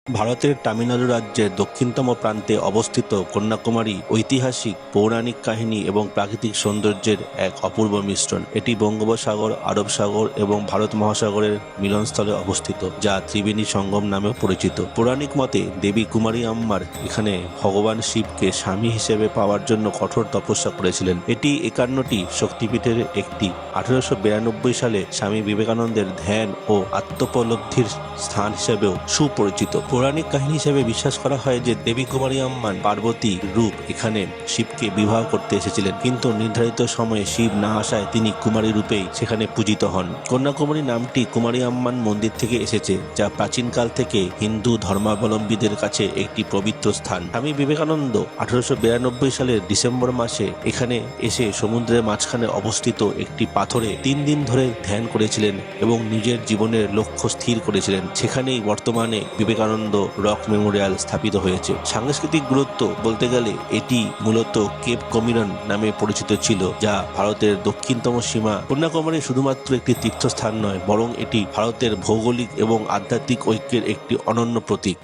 ভারতের তামিলনাড়ু রাজ্যের দক্ষিণতম প্রান্তে অবস্থিত কন্যাকুমারী ঐতিহাসিক, পৌরাণিক কাহিনী এবং প্রাকৃতিক সৌন্দর্যের এক অপূর্ব মিশ্রণ। এটি বঙ্গোপসাগর, আরব সাগর এবং ভারত মহাসাগরের মিলনস্থলে অবস্থিত, যা ত্রিবেণী সঙ্গম নামেও পরিচিত। পৌরাণিক মতে দেবী কুমারী আম্মার এখানে ভগবান শিবকে স্বামী হিসেবে পাওয়ার জন্য কঠোর তপস্যা করেছিলেন। এটি 51টি শক্তিপীঠের একটি। 1892 সালে স্বামী বিবেকানন্দের ধ্যান ও আত্মোপলব্ধির স্থান হিসেবেও সুপরিচিত। পৌরাণিক কাহিনী হিসেবে বিশ্বাস করা হয় যে দেবী কুমারী আম্মান পার্বতী রূপ এখানে শিবকে বিবাহ করতে এসেছিলেন, কিন্তু নির্ধারিত সময়ে শিব না আসায় তিনি কুমারী রূপেই সেখানে পূজিত হন। কন্যাকুমারী নামটি কুমারী আম্মান মন্দির থেকে এসেছে, যা প্রাচীনকাল থেকে হিন্দু ধর্মাবলম্বীদের কাছে একটি পবিত্র স্থান। স্বামী বিবেকানন্দ 1892 সালের ডিসেম্বর মাসে এখানে এসে সমুদ্রের মাঝখানে অবস্থিত একটি পাথরে 3 দিন ধরে ধ্যান করেছিলেন এবং নিজের জীবনের লক্ষ্য স্থির করেছিলেন। সেখানেই বর্তমানে বিবেকানন্দ রক মেমোরিয়াল স্থাপিত হয়েছে। সাংস্কৃতিক গুরুত্ব বলতে গেলে এটি মূলত কেপ কমিরন নামে পরিচিত ছিল, যা ভারতের দক্ষিণতম সীমা। কন্যাকুমারী শুধুমাত্র একটি তীর্থস্থান নয়, বরং এটি ভারতের ভৌগোলিক এবং আধ্যাত্মিক ঐক্যের একটি অনন্য প্রতীক।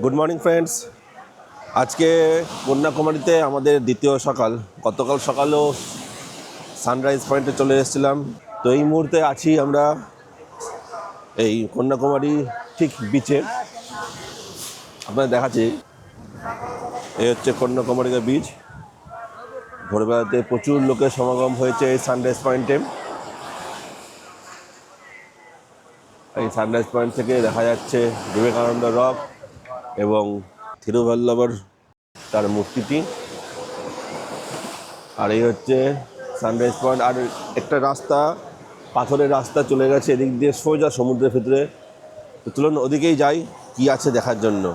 গুড মর্নিং ফ্রেন্ডস, আজকে কন্যাকুমারীতে আমাদের দ্বিতীয় সকাল। গতকাল সকালেও সানরাইজ পয়েন্টে চলে এসেছিলাম। তো এই মুহূর্তে আছি আমরা এই কন্যাকুমারী ঠিক বিচে। আপনাদের দেখাচ্ছি, এই হচ্ছে কন্যাকুমারীর বিচ। ভোরবেলাতে প্রচুর লোকের সমাগম হয়েছে এই সানরাইজ পয়েন্টে। এই সানরাইজ পয়েন্ট থেকে দেখা যাচ্ছে বিবেকানন্দ রক এবং থিরুভাল্লভর তার মূর্তিটি। আর এই হচ্ছে সানরাইজ পয়েন্ট। আর একটা রাস্তা, পাথরের রাস্তা চলে গেছে এদিক দিয়ে সোজা সমুদ্রের ভিতরে। তো চলুন ওদিকেই যাই, কি আছে দেখার জন্য।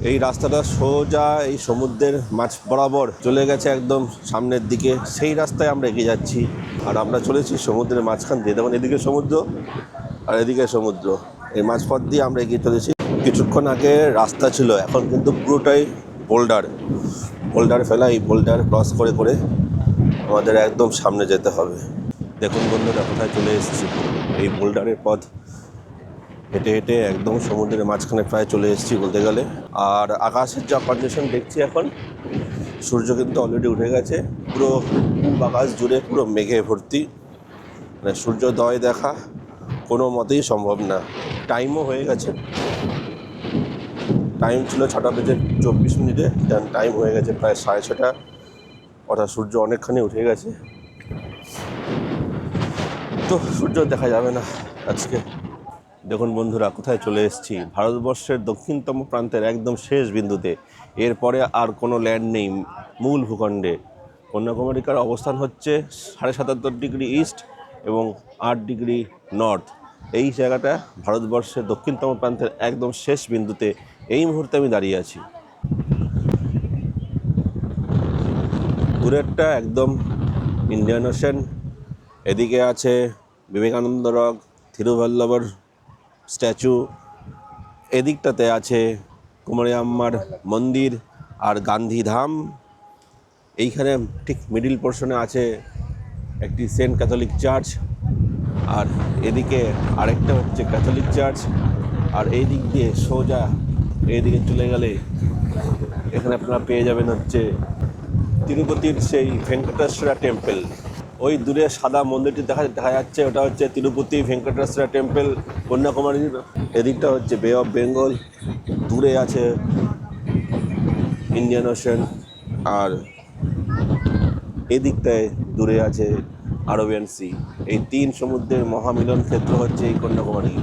এই রাস্তাটা সোজা এই সমুদ্রের মাঝ বরাবর চলে গেছে একদম সামনের দিকে। সেই রাস্তায় আমরা এগিয়ে যাচ্ছি। আর আমরা চলেছি সমুদ্রের মাঝখান দিয়ে। দেখুন এদিকে সমুদ্র আর এদিকে সমুদ্র, এই মাঝপথ দিয়ে আমরা এগিয়ে চলেছি। কিছুক্ষণ আগে রাস্তা ছিল, এখন কিন্তু পুরোটাই বোল্ডার ফেলা। এই বোল্ডার ক্রস করে করে আমাদের একদম সামনে যেতে হবে। দেখুন বন্ধুরা, কোথায় চলে এসেছি। এই বোল্ডারের পথ হেঁটে হেঁটে একদম সমুদ্রের মাঝখানে প্রায় চলে এসেছি বলতে গেলে। আর আকাশের যা কন্ডিশন দেখছি এখন, সূর্য কিন্তু অলরেডি উঠে গেছে। পুরো আকাশ জুড়ে পুরো মেঘে ভর্তি। মানে সূর্যোদয় দেখা কোনো মতেই সম্ভব না। টাইমও হয়ে গেছে, টাইম ছিল 6:24, টাইম হয়ে গেছে প্রায় 6:30। অর্থাৎ সূর্য অনেকখানি উঠে গেছে। তো সূর্য দেখা যাবে না আজকে। দেখুন বন্ধুরা, কোথায় চলে এসেছি। ভারতবর্ষের দক্ষিণতম প্রান্তের একদম শেষ বিন্দুতে। এরপরে আর কোনো ল্যান্ড নেই মূল ভূখণ্ডে। কন্যাকুমারিকার অবস্থান হচ্ছে 77.5 ডিগ্রি ইস্ট এবং 8 ডিগ্রি নর্থ। এই জায়গাটা ভারতবর্ষের দক্ষিণতম প্রান্তের একদম শেষ বিন্দুতে এই মুহূর্তে আমি দাঁড়িয়ে আছি। দূরেরটা একদম ইন্ডিয়ান ওশেন। এদিকে আছে বিবেকানন্দ রক, থিরুভাল্লভর স্ট্যাচু। এদিকটাতে আছে কুমারী আম্মার মন্দির আর গান্ধীধাম। এইখানে ঠিক মিডিল পোর্শনে আছে একটি সেন্ট ক্যাথলিক চার্চ। আর এদিকে আরেকটা হচ্ছে ক্যাথলিক চার্চ। আর এই দিক দিয়ে সোজা এইদিকে চলে গেলে এখানে আপনারা পেয়ে যাবেন হচ্ছে তিরুপতির সেই ভেঙ্কটেশ্বরা টেম্পল। ওই দূরে সাদা মন্দিরটি দেখা যাচ্ছে, ওটা হচ্ছে তিরুপতি ভেঙ্কটেশ্বরা টেম্পল কন্যাকুমারীর। এদিকটা হচ্ছে বে অফ বেঙ্গল, দূরে আছে ইন্ডিয়ান ওশেন। আর এদিকটায় দূরে আছে আরবিয়ান সি। এই 3 সমুদ্রের মহামিলন ক্ষেত্র হচ্ছে এই কন্যাকুমারী।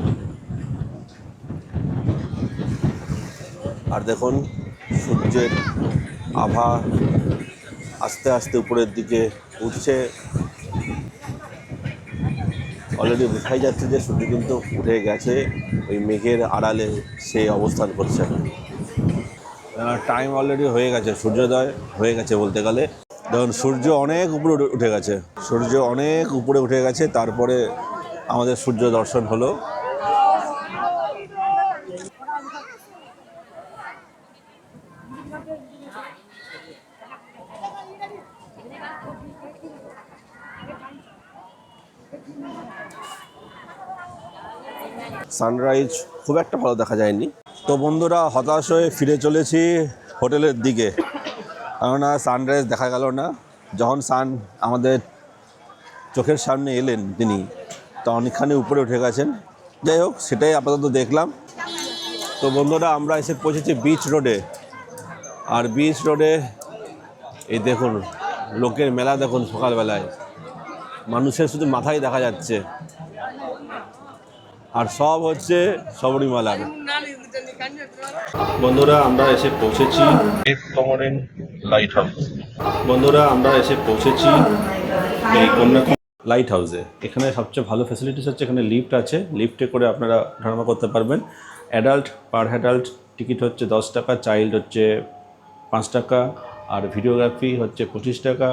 আর দেখুন সূর্যের আভা আস্তে আস্তে উপরের দিকে উঠছে। অলরেডি বোঝাই যাচ্ছে যে সূর্য কিন্তু উঠে গেছে, ওই মেঘের আড়ালে সে অবস্থান করছে। টাইম অলরেডি হয়ে গেছে, সূর্যোদয় হয়ে গেছে বলতে গেলে। দেখুন সূর্য অনেক উপরে উঠে গেছে, সূর্য অনেক উপরে উঠে গেছে। তারপরে আমাদের সূর্য দর্শন হলো। সানরাইজ খুব একটা ভালো দেখা যায়নি। তো বন্ধুরা, হতাশ হয়ে ফিরে চলেছি হোটেলের দিকে, কেননা সানরাইজ দেখা গেল না। যখন সান আমাদের চোখের সামনে এলেন তিনি, তো অনেকখানি উপরে উঠে গেছেন। যাই হোক, সেটাই আপাতত দেখলাম। তো বন্ধুরা, আমরা এসে পৌঁছেছি বিচ রোডে। আর বিচ রোডে এই দেখুন লোকের মেলা, দেখুন সকালবেলায় মানুষের শুধু মাথাই দেখা যাচ্ছে, আর সব হচ্ছে শবরীমালার। বন্ধুরা, আমরা এসে পৌঁছেছি লাইট হাউস। বন্ধুরা, আমরা এসে পৌঁছেছি এই কন্যাকুমারী লাইট হাউসে। এখানে সবচেয়ে ভালো ফ্যাসিলিটিস হচ্ছে এখানে লিফট আছে, লিফটে করে আপনারা ওঠানামা করতে পারবেন। অ্যাডাল্ট পার অ্যাডাল্ট টিকিট হচ্ছে 10 টাকা, চাইল্ড হচ্ছে 5 টাকা, আর ভিডিওগ্রাফি হচ্ছে 25 টাকা,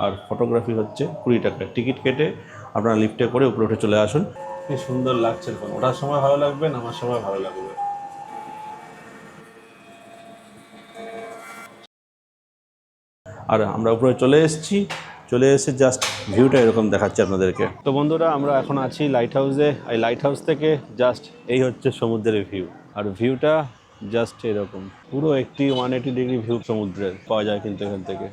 আর ফটোগ্রাফি হচ্ছে 20 টাকা। টিকিট কেটে আপনারা লিফটে করে উপরে উঠে চলে আসুন। কি সুন্দর লাগছে, ওঠার সময় ভালো লাগবে, নামার সময় ভালো লাগবে। আর আমরা উপরে চলে এসেছি, চলে এসে জাস্ট ভিউটা এরকম দেখাচ্ছে আপনাদেরকে। তো বন্ধুরা, আমরা এখন আছি লাইট হাউসে। এই লাইট হাউস থেকে জাস্ট এই হচ্ছে সমুদ্রের ভিউ, আর ভিউটা জাস্ট এরকম পুরো 180 ডিগ্রি ভিউ সমুদ্রের পাওয়া যায় কিন্তু এখান থেকে।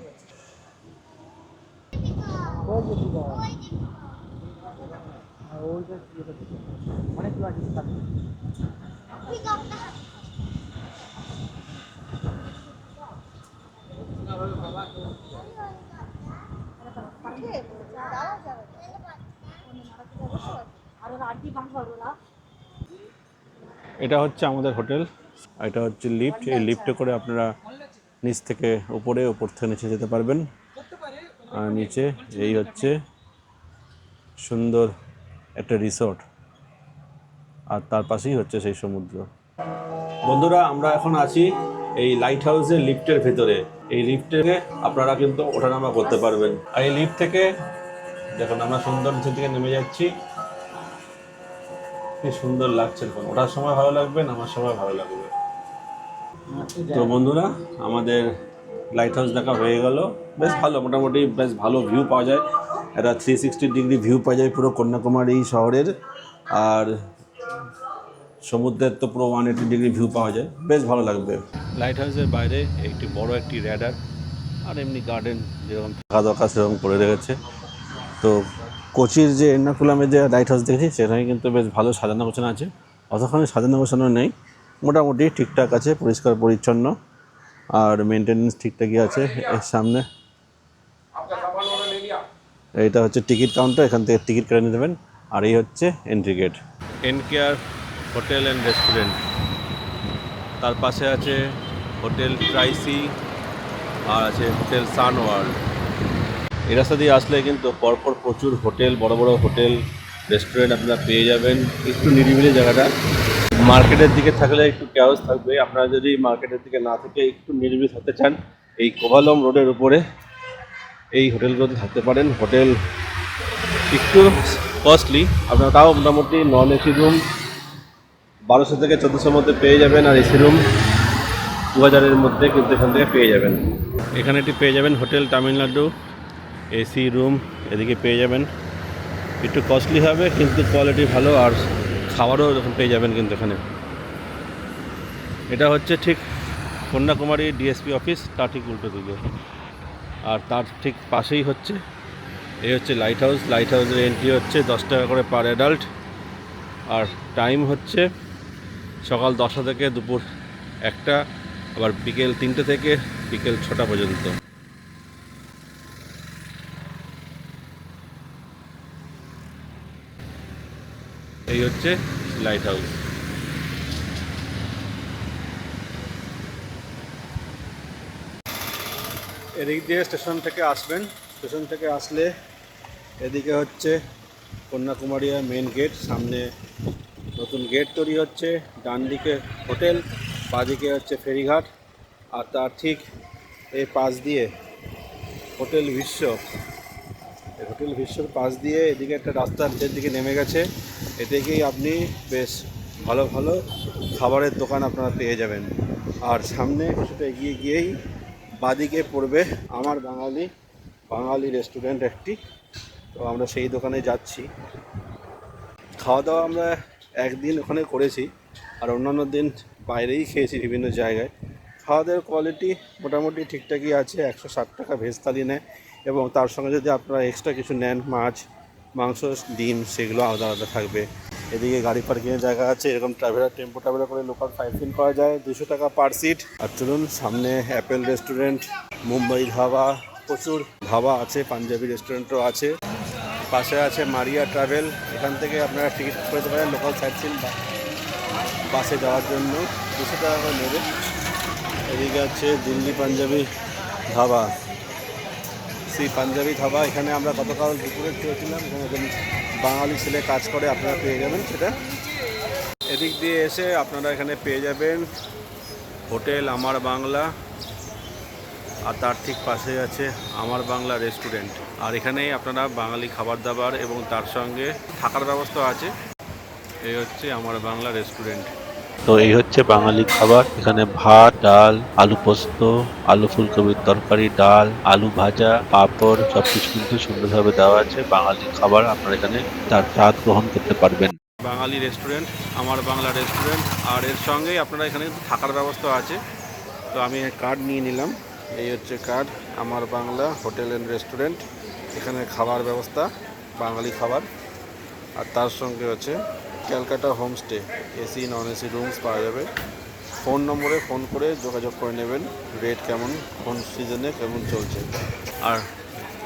এটা হচ্ছে আমাদের হোটেল, এটা হচ্ছে লিফট। এই লিফটে করে আপনারা নিচ থেকে উপরে, উপর থেকে নিচে যেতে পারবেন। আর নিচে এই হচ্ছে সুন্দর একটা রিসোর্ট, আর তার পাশেই হচ্ছে সেই সমুদ্র। বন্ধুরা, আমরা এখন আছি এই লাইট হাউসের লিফটের ভেতরে। এই লিফট থেকে আপনারা কিন্তু ওঠানামা করতে পারবেন। আর এই লিফট থেকে দেখুন আমরা সুন্দর নিচের দিকে নেমে যাচ্ছি। কি সুন্দর লাগছে, দেখুন ওঠার সময় ভালো লাগবে, নামার সময় ভালো লাগবে। তো বন্ধুরা, আমাদের লাইট হাউস দেখা হয়ে গেল। বেশ ভালো, মোটামুটি বেশ ভালো ভিউ পাওয়া যায়। একটা 360 ডিগ্রি ভিউ পাওয়া যায় পুরো কন্যাকুমারী শহরের, আর সমুদ্রের তো পুরো 180 ডিগ্রি ভিউ পাওয়া যায়। বেশ ভালো লাগবে। লাইট হাউসের বাইরে একটি বড় একটি র্যাডার, আর এমনি গার্ডেন যেরকম থাকা দরকার সেরকম করে রেখেছে। তো কোচির যে এর্নাকুলামে যে লাইট হাউস দেখেছি, সেখানে কিন্তু বেশ ভালো সাজানো গোছানো আছে। অতখানি সাজানো গোছানো নেই, মোটামুটি ঠিকঠাক আছে, পরিষ্কার পরিচ্ছন্ন, আর মেনটেনেন্স ঠিকঠাকই আছে। এর সামনে এইটা হচ্ছে টিকিট কাউন্টার, এখান থেকে টিকিট কেটে নিয়ে দেবেন। আর এই হচ্ছে entry gate. NKR hotel and restaurant, তার পাশে আছে হোটেল ট্রাইসি, আর আছে হোটেল সান ওয়ার্ল্ড। এই রাস্তা দিয়ে আসলে কিন্তু পরপর প্রচুর হোটেল, বড় বড় হোটেল রেস্টুরেন্ট আপনারা পেয়ে যাবেন। একটু নিরিবিলি জায়গাটা। মার্কেটের দিকে থাকলে একটু ক্যাওস থাকবে, আপনারা যদি মার্কেটের দিকে না থেকে একটু নিরিবিলি থাকতে চান, এই কোভালম রোডের উপরে এই হোটেলগুলোতে থাকতে পারেন। হোটেল একটু কস্টলি, আপনারা তাও মোটামুটি নন এসি রুম 1200 থেকে 1400 মধ্যে পেয়ে যাবেন, আর এসি রুম 2000-এর মধ্যে কিন্তু এখান থেকে পেয়ে যাবেন। এখানে এটি পেয়ে যাবেন হোটেল তামিলনাড়ু, এসি রুম এদিকে পেয়ে যাবেন। একটু কস্টলি হবে কিন্তু কোয়ালিটি ভালো, আর খাবারও যখন পেয়ে যাবেন কিন্তু এখানে। এটা হচ্ছে ঠিক কন্যাকুমারী ডিএসপি অফিস, তার ঠিক উল্টো দিকে। আর তার ঠিক পাশেই হচ্ছে এই হচ্ছে লাইট হাউস। লাইট হাউসের এন্ট্রি হচ্ছে 10 টাকা করে পার অ্যাডাল্ট, আর টাইম হচ্ছে সকাল 10টা থেকে দুপুর 1টা, আবার বিকেল 3টে থেকে বিকেল 6টা পর্যন্ত। এই হচ্ছে লাইট হাউস। এদিক দিয়ে স্টেশন থেকে আসবেন। স্টেশন থেকে আসলে এদিকে হচ্ছে কন্যাকুমারী মেন গেট, সামনে নতুন গেট তৈরি হচ্ছে। ডান দিকে হোটেল, বাঁদিকে হচ্ছে ফেরিঘাট, আর তার ঠিক এই পাশ দিয়ে হোটেল বিশ্ব। এই হোটেল বিশ্বর পাশ দিয়ে এদিকে একটা রাস্তা নিচের দিকে নেমে গেছে। এদিকেই আপনি বেশ ভালো ভালো খাবারের দোকান আপনারা পেয়ে যাবেন। আর সামনে কিছুটা এগিয়ে গিয়েই বাঁদিকে পড়বে আমার বাঙালি রেস্টুরেন্ট একটি। তো আমরা সেই দোকানে যাচ্ছি। খাওয়া দাওয়া আমরা একদিন ওখানে করেছি, আর অন্যান্য দিন বাইরেই খেয়েছি বিভিন্ন জায়গায়। খাওয়া দাওয়ার কোয়ালিটি মোটামুটি ঠিকঠাকই আছে। 160 টাকা ভেজ থালি নেয়, এবং তার সঙ্গে যদি আপনারা এক্সট্রা কিছু নেন, মাছ, মাংস, ডিম, সেগুলো আলাদা আলাদা থাকবে। এদিকে গাড়ি পার্কিংয়ের জায়গা আছে, এরকম টেম্পো ট্রাভেলার করে লোকাল সাইট সিন করা যায়, 200 টাকা পার সিট। আর চলুন, সামনে অ্যাপেল রেস্টুরেন্ট, মুম্বাই ধাবা, প্রচুর ধাবা আছে, পাঞ্জাবি রেস্টুরেন্টও আছে। পাশে আছে মারিয়া ট্রাভেল, এখান থেকে আপনারা টিকিট করতে পারেন লোকাল সাইট সিন বাসে যাওয়ার জন্য, 200 টাকা করে নেবে। এদিকে আছে দিল্লি পাঞ্জাবি ধাবা, পাঞ্জাবি ধাবা। এখানে আমরা গতকাল দুপুরে খেয়েছিলাম, এখানে একজন বাঙালি ছেলে কাজ করে, আপনারা পেয়ে যাবেন সেটা। এদিক দিয়ে এসে আপনারা এখানে পেয়ে যাবেন হোটেল আমার বাংলা, আর তার ঠিক পাশে আছে আমার বাংলা রেস্টুরেন্ট। আর এখানেই আপনারা বাঙালি খাবার দাবার এবং তার সঙ্গে থাকার ব্যবস্থা আছে। এই হচ্ছে আমার বাংলা রেস্টুরেন্ট। তো এই হচ্ছে বাঙালি খাবার। এখানে ভাত, ডাল, আলু পোস্ত, আলু ফুলকপির তরকারি, ডাল, আলু ভাজা, পাঁপড়, সবকিছু কিন্তু সুন্দরভাবে দেওয়া আছে। বাঙালি খাবার আপনারা এখানে তার স্বাদ গ্রহণ করতে পারবেন। বাঙালি রেস্টুরেন্ট, আমার বাংলা রেস্টুরেন্ট, আর এর সঙ্গেই আপনারা এখানে থাকার ব্যবস্থা আছে। তো আমি কার্ড নিয়ে নিলাম। এই হচ্ছে কার্ড, আমার বাংলা হোটেল অ্যান্ড রেস্টুরেন্ট। এখানে খাবার ব্যবস্থা, বাঙালি খাবার, আর তার সঙ্গে হচ্ছে Calcutta homestay, AC non AC rooms পাওয়া যাবে। ফোন নম্বরে ফোন করে যোগাযোগ করে নেবেন, রেট কেমন, কোন সিজনে কেমন চলছে। আর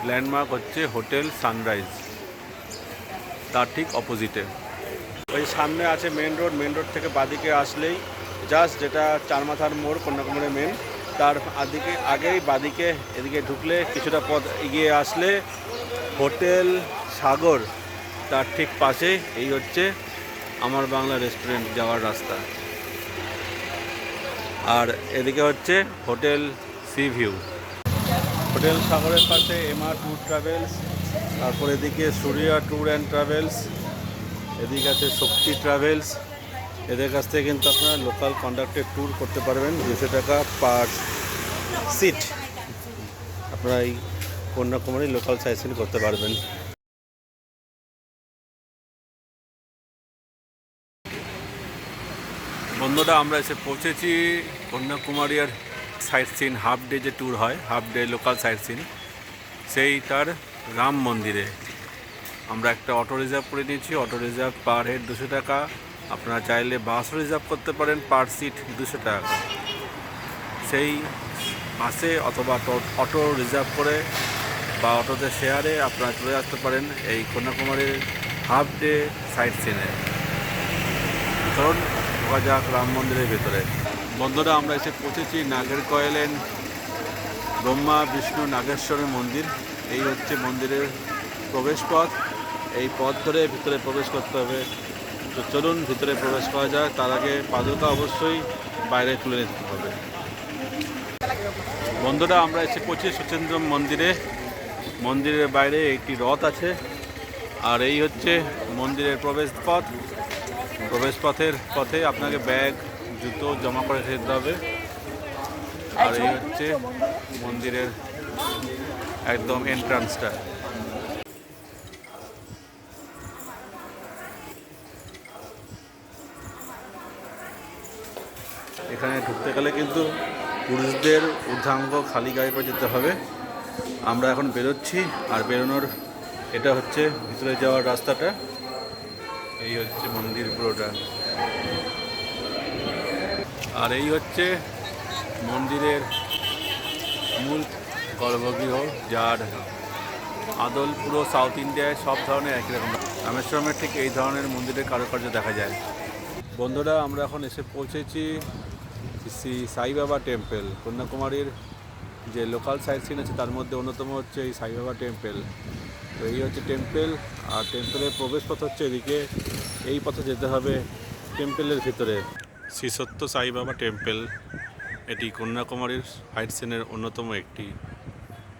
ল্যান্ডমার্ক হচ্ছে হোটেল সানরাইজ, তার ঠিক অপোজিটে। ওই সামনে আছে মেন রোড, মেন রোড থেকে বাদিকে আসলেই জাস্ট যেটা চারমাথার মোড়, কন্যাকুমারী মেন, তার আগেই বাদিকে এদিকে ঢুকলে কিছুটা পথ এগিয়ে আসলে হোটেল সাগর, তার ঠিক পাশে এই হচ্ছে আমার বাংলা রেস্টুরেন্ট যাওয়ার রাস্তা। আর এদিকে হচ্ছে হোটেল সি ভিউ। হোটেল সাগরের পাশে এমআর ট্যুর ট্রাভেলস, তারপর এদিকে সূর্যা ট্যুর অ্যান্ড ট্রাভেলস, এদিকে আছে শক্তি ট্রাভেলস। এদের কাছ থেকে কিন্তু আপনারা লোকাল কন্ডাক্টেড ট্যুর করতে পারবেন, 200 টাকা পার সিট। আপনারা এই কন্যাকুমারী লোকাল সাইট সিন করতে পারবেন। বন্ধুরা, আমরা এসে পৌঁছেছি কন্যাকুমারীর সাইট সিন হাফ ডে যে ট্যুর হয়, half day local sightseeing, সেইটার রাম মন্দিরে। আমরা একটা অটো রিজার্ভ করে নিয়েছি, অটো রিজার্ভ পার হেড 200 টাকা। আপনারা চাইলে বাস রিজার্ভ করতে পারেন, পার সিট 200 টাকা। সেই বাসে অথবা অটো রিজার্ভ করে বা অটোতে শেয়ারে আপনারা চলে আসতে পারেন এই কন্যাকুমারীর হাফ ডে সাইট সিনে। ধরুন ঢোকা যাক রাম মন্দিরের ভেতরে। বন্ধুরা, আমরা এসে পৌঁছেছি নাগেরকয়েলেন ব্রহ্মা বিষ্ণু নাগেশ্বরের মন্দির। এই হচ্ছে মন্দিরের প্রবেশ পথ। এই পথ ধরে ভিতরে প্রবেশ করতে হবে। তো চলুন ভিতরে প্রবেশ করা যায়। তার আগে পাদুকা অবশ্যই বাইরে তুলে নিতে হবে। বন্ধুরা, আমরা এসে পৌঁছি সচেন্দ্রম মন্দিরে। মন্দিরের বাইরে একটি রথ আছে, আর এই হচ্ছে মন্দিরের প্রবেশ পথ। প্রবেশ পথে আপনাকে ব্যাগ, জুতো জমা করে যেতে হবে। আর এই হচ্ছে মন্দিরের একদম এন্ট্রান্সটা। এখানে ঢুকতে গেলে কিন্তু পুরুষদের ঊর্ধ্বাঙ্গ খালি গায়ে করে যেতে হবে। আমরা এখন বেরোচ্ছি, আর বেরোনোর এটা হচ্ছে ভিতরে যাওয়ার রাস্তাটা। এই হচ্ছে মন্দির পুরোটা, আর এই হচ্ছে মন্দিরের মূল গর্ভগৃহ, যার আদল পুরো সাউথ ইন্ডিয়ায় সব ধরনের একই রকম। রামেশ্বরমের ঠিক এই ধরনের মন্দিরের কারুকার্য দেখা যায়। বন্ধুরা, আমরা এখন এসে পৌঁছেছি শ্রী সাইবাবা টেম্পল। কন্যাকুমারীর যে লোকাল সাইট সিন আছে তার মধ্যে অন্যতম হচ্ছে এই সাইবাবা টেম্পল। তো এই হচ্ছে টেম্পল, আর টেম্পলের প্রবেশ পথ হচ্ছে এদিকে। এই পথে যেতে হবে টেম্পলের ভিতরে। শ্রী সত্য সাইবাবা টেম্পল, এটি কন্যাকুমারীর সাইট সিনের অন্যতম একটি।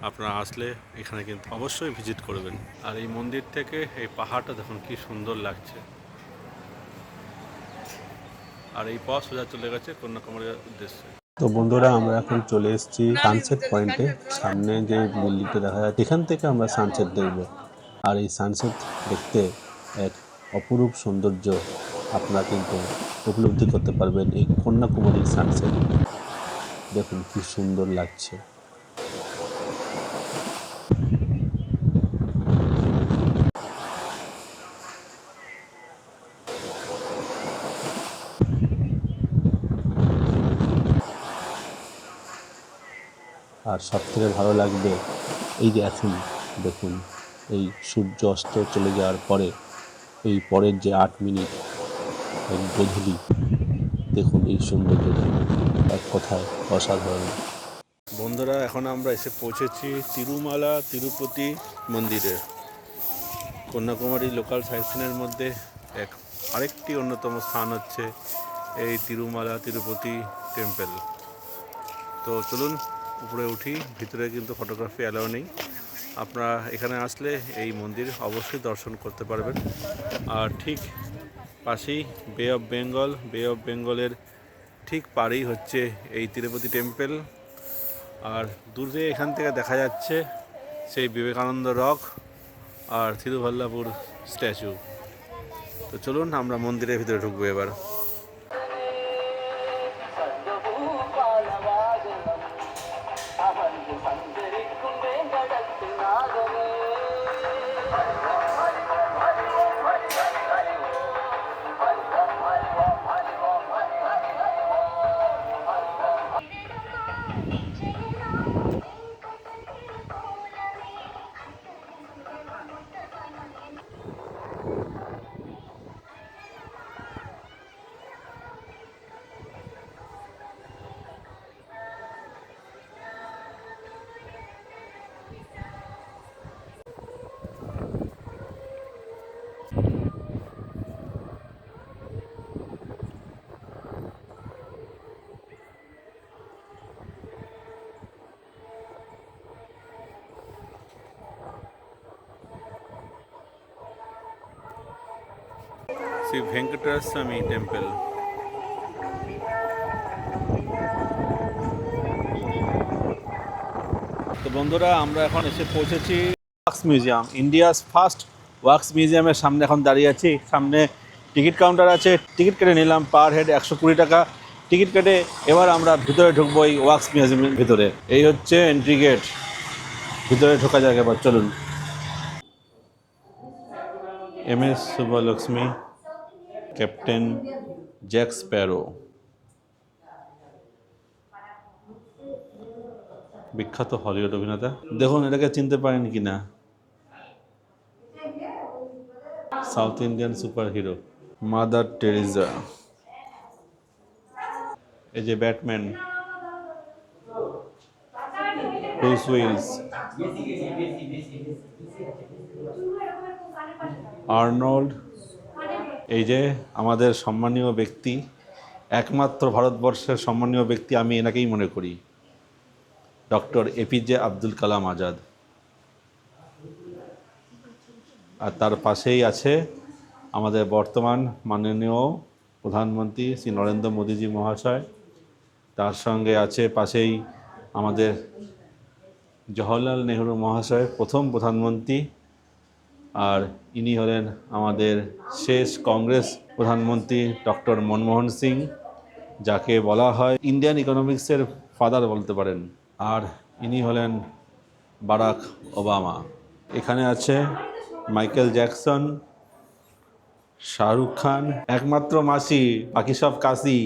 আপনারা আসলে এখানে কিন্তু অবশ্যই ভিজিট করবেন। আর এই মন্দির থেকে এই পাহাড়টা দেখুন কি সুন্দর লাগছে। আর এই পথ সোজা চলে গেছে কন্যাকুমারীর উদ্দেশ্যে। তো বন্ধুরা, আমরা এখন চলে এসেছি সানসেট পয়েন্টে। সামনে যে বিল্ডিংটা দেখা যাচ্ছে, এখান থেকে আমরা সানসেট দেখব। আর এই সানসেট দেখতে এক অপরূপ সৌন্দর্য আপনারা কিন্তু উপলব্ধি করতে পারবেন এই কন্যাকুমারীর সানসেট। দেখুন কি সুন্দর লাগছে। আর সবথেকে ভালো লাগবে এই যে এখন দেখুন এই সূর্য অস্ত চলে যাওয়ার পরে এই পরের যে 8 মিনিট এই গোধূলি, দেখুন এই সৌন্দর্যটা এক কথায় অসাধারণ। বন্ধুরা, এখন আমরা এসে পৌঁছেছি তিরুমালা তিরুপতি মন্দিরে। কন্যাকুমারী লোকাল সাইট সিনের মধ্যে আরেকটি অন্যতম স্থান হচ্ছে এই তিরুমালা তিরুপতি টেম্পল। তো চলুন উপরে উঠি। ভিতরে কিন্তু ফটোগ্রাফি অ্যালাউ নেই। আপনারা এখানে আসলে এই মন্দির অবশ্যই দর্শন করতে পারবেন। আর ঠিক পাশেই বে অফ বেঙ্গলের ঠিক পাড়েই হচ্ছে এই তিরুপতি টেম্পল। আর দূরে এখান থেকে দেখা যাচ্ছে সেই বিবেকানন্দ রক আর থিরুভাল্লাপুর স্ট্যাচু। তো চলুন আমরা মন্দিরের ভিতরে ঢুকবো এবার। শ্রী ভেঙ্কটেশ্বর স্বামী টেম্পল। তো বন্ধুরা, আমরা এখন এসে পৌঁছেছি wax museum, India's first wax মিউজিয়ামের সামনে এখন দাঁড়িয়ে আছি। সামনে টিকিট কাউন্টার আছে, টিকিট কেটে নিলাম পার হেড 120 টাকা। টিকিট কেটে এবার আমরা ভিতরে ঢুকবো এই ওয়াক্স মিউজিয়ামের ভিতরে। এই হচ্ছে এন্ট্রি গেট, ভিতরে ঢোকা যাক এবার, চলুন। MS সুব্বালক্ষ্মী, ক্যাপ্টেন জ্যাক স্প্যারো, বিখ্যাত হলিউড অভিনেতা। দেখুন এটাকে চিনতে পারেন কিনা, south Indian super hero mother Teresa. এই যে ব্যাটম্যান, ব্রুস উইলস, আর্নল্ড। এই যে আমাদের সম্মানীয় ব্যক্তি, একমাত্র ভারতবর্ষের সম্মানীয় ব্যক্তি, আমি এনাকেই মনে করি, ডক্টর APJ আব্দুল কালাম আজাদ। আর তার পাশেই আছে আমাদের বর্তমান মাননীয় প্রধানমন্ত্রী শ্রী নরেন্দ্র মোদীজি মহাশয়। তার সঙ্গে আছে পাশেই আমাদের জওহরলাল নেহরু মহাশয়, প্রথম প্রধানমন্ত্রী। আর ইনি হলেন আমাদের শেষ কংগ্রেস প্রধানমন্ত্রী ডক্টর মনমোহন সিং, যাকে বলা হয় ইন্ডিয়ান ইকোনমিক্সের ফাদার বলতে পারেন। আর ইনি হলেন বারাক ওবামা। এখানে আছে মাইকেল জ্যাকসন, শাহরুখ খান, একমাত্র মাসি বাকি সব কাশি,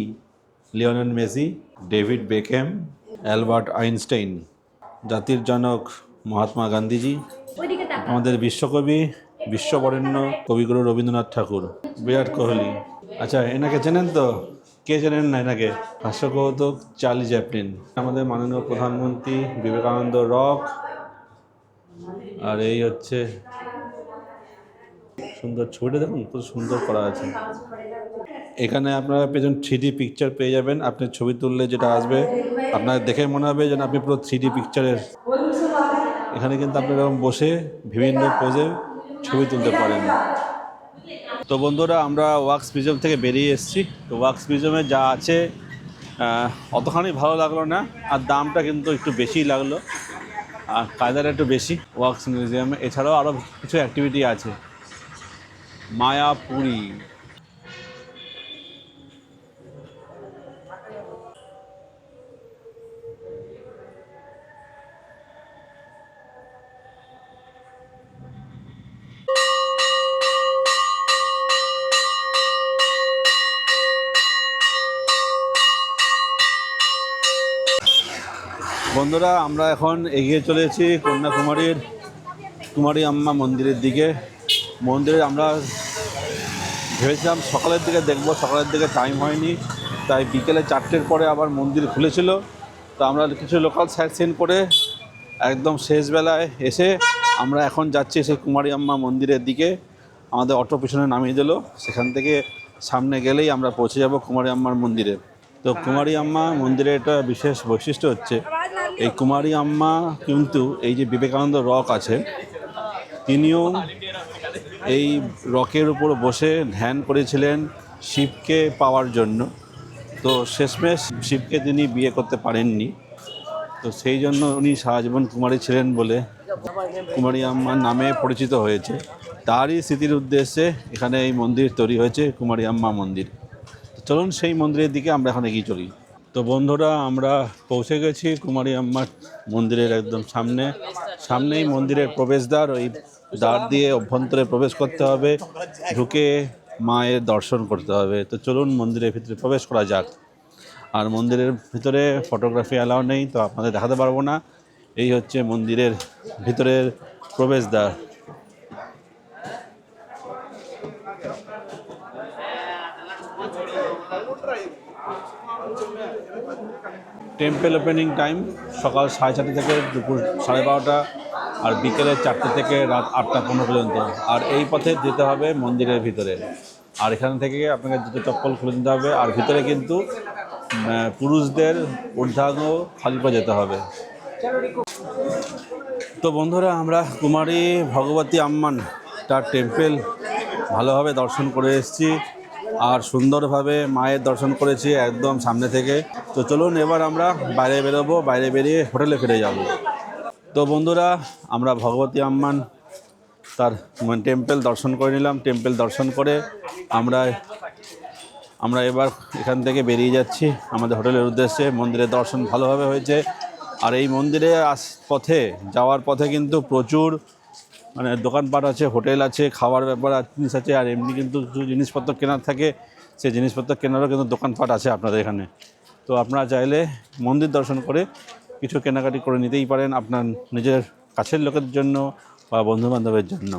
Lionel Messi, David Beckham, Albert Einstein, জাতির জনক মহাত্মা গান্ধীজি, আমাদের বিশ্বকবি বিশ্ববরেণ্য কবিগুরু রবীন্দ্রনাথ ঠাকুর, বিরাট কোহলি। আচ্ছা, এনাকে চেনেন তো? কে চেনেন না এনাকে? হাস্যকৌতুক চার্লি চ্যাপলিন, আমাদের মাননীয় প্রধানমন্ত্রী বিবেকানন্দ রক। আর এই হচ্ছে সুন্দর ছবিটা, দেখুন কত সুন্দর করা আছে। এখানে আপনারা পেছন 3D পিকচার পেয়ে যাবেন। আপনি ছবি তুললে যেটা আসবে আপনার দেখে মনে হবে যেন আপনি পুরো 3D পিকচারের। এখানে কিন্তু আপনি এরকম বসে বিভিন্ন পোজে ছবি তুলতে পারেন। তো বন্ধুরা, আমরা ওয়াক্স মিউজিয়াম থেকে বেরিয়ে এসেছি। তো ওয়াক্স মিউজিয়ামে যা আছে অতখানি ভালো লাগলো না, আর দামটা কিন্তু একটু বেশিই লাগলো, আর কায়দাটা একটু বেশি ওয়াক্স মিউজিয়ামে। এছাড়াও আরও কিছু অ্যাক্টিভিটি আছে, মায়াপুরী। বন্ধুরা, আমরা এখন এগিয়ে চলেছি কন্যাকুমারীর কুমারী আম্মা মন্দিরের দিকে। মন্দিরে আমরা ভেবেছিলাম সকালের দিকে দেখব, সকালের দিকে টাইম হয়নি, তাই বিকেলে 4টের পরে আবার মন্দির খুলেছিল। তো আমরা কিছু লোকাল সাইট সিন করে একদম শেষবেলায় এসে আমরা এখন যাচ্ছি সেই কুমারী আম্মা মন্দিরের দিকে। আমাদের অটো পিছনে নামিয়ে দিল, সেখান থেকে সামনে গেলেই আমরা পৌঁছে যাব কুমারী আম্মার মন্দিরে। তো কুমারী আম্মা মন্দিরের একটা বিশেষ বৈশিষ্ট্য হচ্ছে, এই কুমারী আম্মা কিন্তু এই যে বিবেকানন্দ রক আছে, তিনিও এই রকের উপর বসে ধ্যান করেছিলেন শিবকে পাওয়ার জন্য। তো শেষমেশ শিবকে তিনি বিয়ে করতে পারেননি, তো সেই জন্য উনি সারা জীবন কুমারী ছিলেন বলে কুমারী আম্মার নামে পরিচিত হয়েছে। তারই স্মৃতির উদ্দেশ্যে এখানে এই মন্দির তৈরি হয়েছে, কুমারী আম্মা মন্দির। তো চলুন সেই মন্দিরের দিকে আমরা এখন এগিয়ে চলি। তো বন্ধুরা, আমরা পৌঁছে গেছি কুমারী আম্মার মন্দিরের একদম সামনেই মন্দিরের প্রবেশদ্বার। ওই দ্বার দিয়ে অভ্যন্তরে প্রবেশ করতে হবে, ঢুকে মায়ের দর্শন করতে হবে। তো চলুন মন্দিরের ভিতরে প্রবেশ করা যাক। আর মন্দিরের ভিতরে ফটোগ্রাফি অ্যালাউ নেই, তো আপনাদের দেখাতে পারবো না। এই হচ্ছে মন্দিরের ভিতরের প্রবেশদ্বার। টেম্পল ওপেনিং টাইম সকাল 4:30 থেকে দুপুর 12:30, আর বিকেলে 4টে থেকে রাত 8টা 15 পর্যন্ত। আর এই পথে যেতে হবে মন্দিরের ভিতরে, আর এখান থেকে আপনাকে জুতো চপ্পল খুলে দিতে হবে। আর ভিতরে কিন্তু পুরুষদের ঊর্ধ্বাঙ্গ খালি পা যেতে হবে। তো বন্ধুরা, আমরা কুমারী ভগবতী আম্মান তার টেম্পল ভালোভাবে দর্শন করে এসেছি, আর সুন্দরভাবে মায়ের দর্শন করেছি একদম সামনে থেকে। তো চলুন এবার আমরা বাইরে বেরোবো, বাইরে বেরিয়ে হোটেলে ফিরে যাব। তো বন্ধুরা, আমরা ভগবতী আম্মান তার টেম্পল দর্শন করে নিলাম। টেম্পল দর্শন করে আমরা এবার এখান থেকে বেরিয়ে যাচ্ছি আমাদের হোটেলের উদ্দেশ্যে। মন্দিরের দর্শন ভালোভাবে হয়েছে, আর এই মন্দিরে যাওয়ার পথে কিন্তু প্রচুর দোকানপাট আছে, হোটেল আছে, খাওয়ার ব্যাপার জিনিস আছে, আর এমনি কিন্তু কিছু জিনিসপত্র কেনার থাকে, সেই জিনিসপত্র কেনারও কিন্তু দোকানপাট আছে আপনাদের এখানে। তো আপনারা চাইলে মন্দির দর্শন করে কিছু কেনাকাটি করে নিতেই পারেন আপনার নিজের কাছের লোকের জন্য বা বন্ধুবান্ধবের জন্য।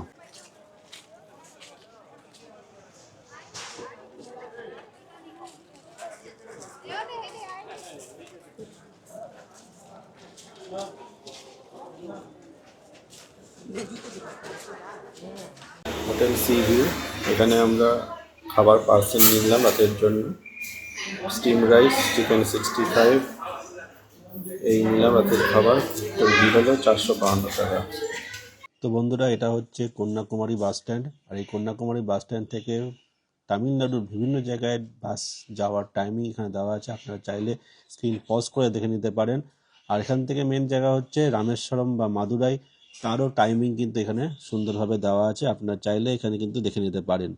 হোটেল সি ভিউ, এখানে আমরা খাবার পার্সেল নিলাম রাতের জন্য। স্টিম রাইস, চিকেন 65 এই নিলাম রাতের খাবার। তো বিল হলো 452 টাকা। তো বন্ধুরা, এটা হচ্ছে কন্যাকুমারী বাস স্ট্যান্ড, আর এই কন্যাকুমারী বাস স্ট্যান্ড থেকে তামিলনাড়ুর বিভিন্ন জায়গায় বাস যাওয়ার টাইমিং এখানে দেওয়া আছে, আপনারা চাইলে স্ক্রিন পজ করে দেখে নিতে পারেন। আর এখান থেকে মেন জায়গা হচ্ছে রামেশ্বরম বা মাদুরাই, তারও টাইমিং কিন্তু এখানে সুন্দরভাবে দেওয়া আছে, আপনারা চাইলে এখানে কিন্তু দেখে নিতে পারেন।